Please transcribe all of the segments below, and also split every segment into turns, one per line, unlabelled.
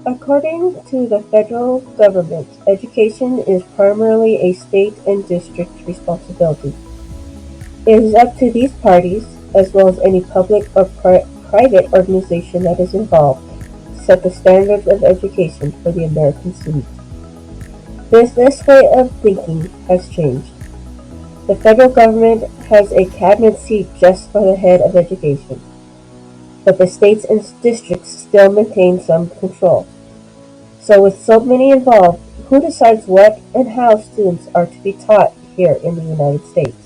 According to the federal government, education is primarily a state and district responsibility. It is up to these parties, as well as any public or private organization that is involved, to set the standards of education for the American student. This way of thinking has changed. The federal government has a cabinet seat just for the head of education, but the states and districts still maintain some control. So with so many involved, who decides what and how students are to be taught here in the United States?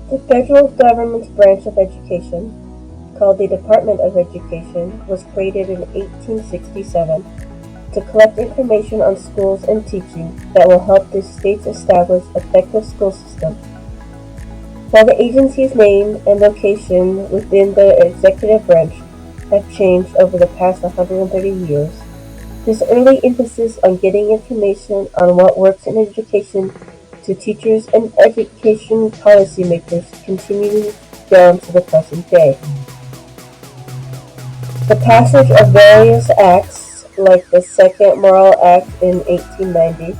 The federal government's branch of education, called the Department of Education, was created in 1867 to collect information on schools and teaching that will help the states establish effective school systems. While the agency's name and location within the executive branch have changed over the past 130 years, this early emphasis on getting information on what works in education to teachers and education policymakers continues down to the present day. The passage of various acts, like the Second Morrill Act in 1890,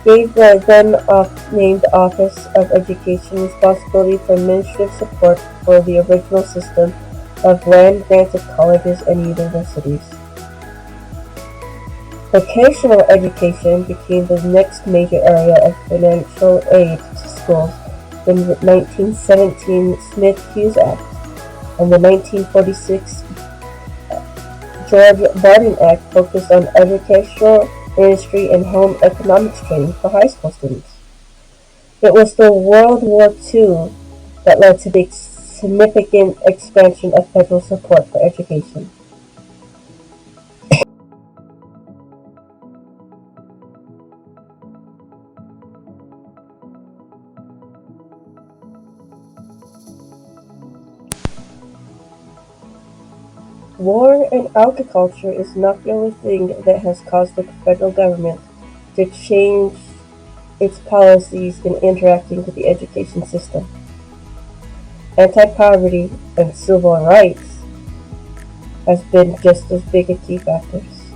gave the then-named Office of Education responsibility for administrative support for the original system of land-granted colleges and universities. Vocational education became the next major area of financial aid to schools in the 1917 Smith-Hughes Act and the 1946 George Barton Act focused on educational, industry, and home economics training for high school students. It was the World War II that led to the significant expansion of federal support for education. War and agriculture is not the only thing that has caused the federal government to change its policies in interacting with the education system. Anti-poverty and civil rights has been just as big a key factors.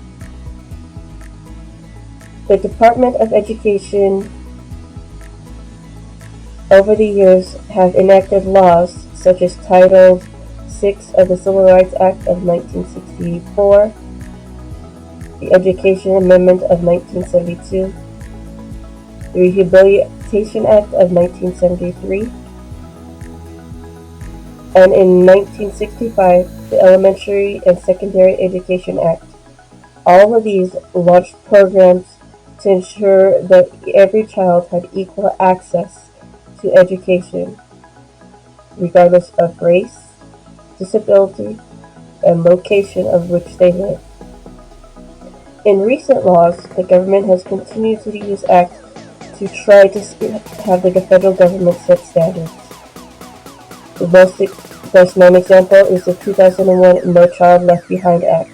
The Department of Education over the years have enacted laws such as Title VI of the Civil Rights Act of 1964, the Education Amendment of 1972, the Rehabilitation Act of 1973, and in 1965, the Elementary and Secondary Education Act. All of these launched programs to ensure that every child had equal access to education, regardless of race, disability, and location of which they live. In recent laws, the government has continued to use acts to try to have the federal government set standards. The best known example is the 2001 No Child Left Behind Act.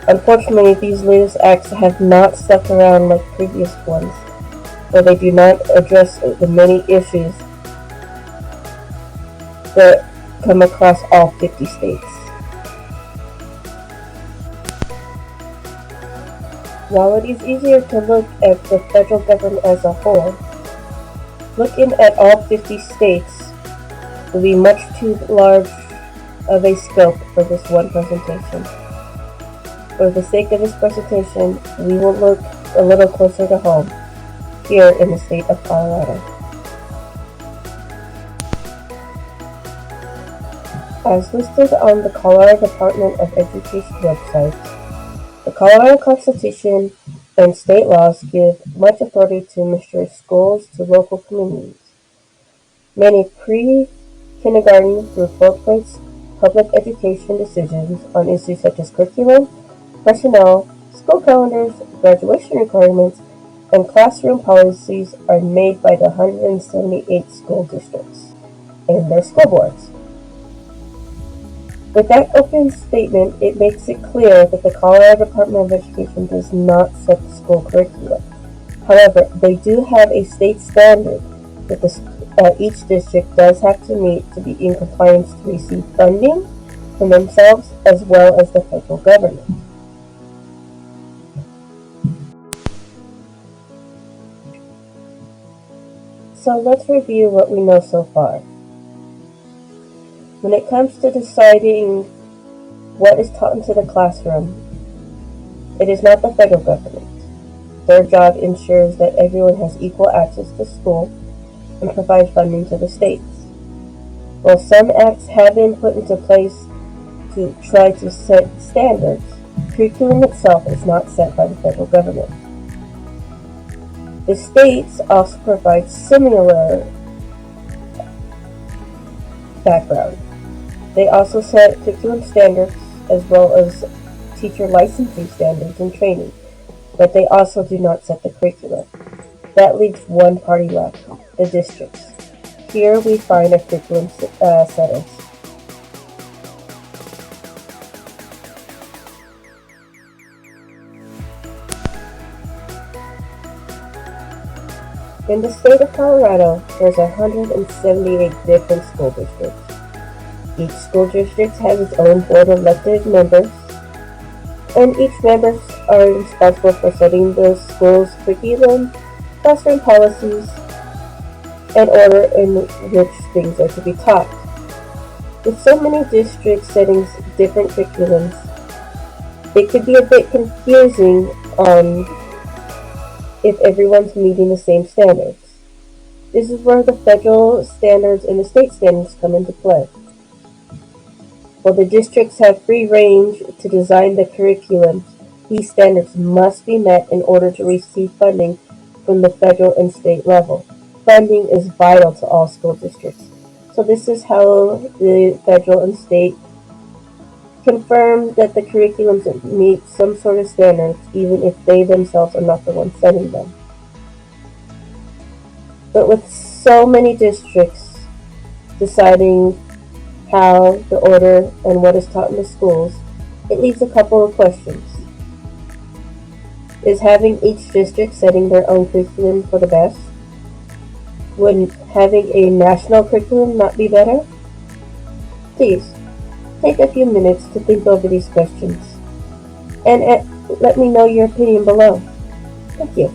Unfortunately, these latest acts have not stuck around like previous ones, where they do not address the many issues that come across all 50 states. While it is easier to look at the federal government as a whole, looking at all 50 states will be much too large of a scope for this one presentation. For the sake of this presentation, we will look a little closer to home, here in the state of Colorado. As listed on the Colorado Department of Education website, the Colorado Constitution and state laws give much authority to administer schools to local communities. Many pre-kindergarten through 4th grade public education decisions on issues such as curriculum, personnel, school calendars, graduation requirements, and classroom policies are made by the 178 school districts and their school boards. With that open statement, it makes it clear that the Colorado Department of Education does not set the school curriculum. However, they do have a state standard that each district does have to meet to be in compliance to receive funding from themselves as well as the federal government. So let's review what we know so far. When it comes to deciding what is taught into the classroom, it is not the federal government. Their job ensures that everyone has equal access to school and provides funding to the states. While some acts have been put into place to try to set standards, curriculum itself is not set by the federal government. The states also provide similar background. They also set curriculum standards as well as teacher licensing standards and training, but they also do not set the curriculum. That leaves one party left, the districts. Here we find our curriculum setters. In the state of Colorado, there's 178 different school districts. Each school district has its own board of elected members, and each members are responsible for setting the school's curriculum, classroom policies, and order in which things are to be taught. With so many districts setting different curriculums, it could be a bit confusing on if everyone's meeting the same standards. This is where the federal standards and the state standards come into play. While the districts have free range to design the curriculum, these standards must be met in order to receive funding from the federal and state level. Funding is vital to all school districts. So this is how the federal and state confirm that the curriculums meet some sort of standards, even if they themselves are not the ones setting them. But with so many districts deciding how, the order, and what is taught in the schools, it leaves a couple of questions. Is having each district setting their own curriculum for the best? Would having a national curriculum not be better? Please, take a few minutes to think over these questions, and let me know your opinion below. Thank you.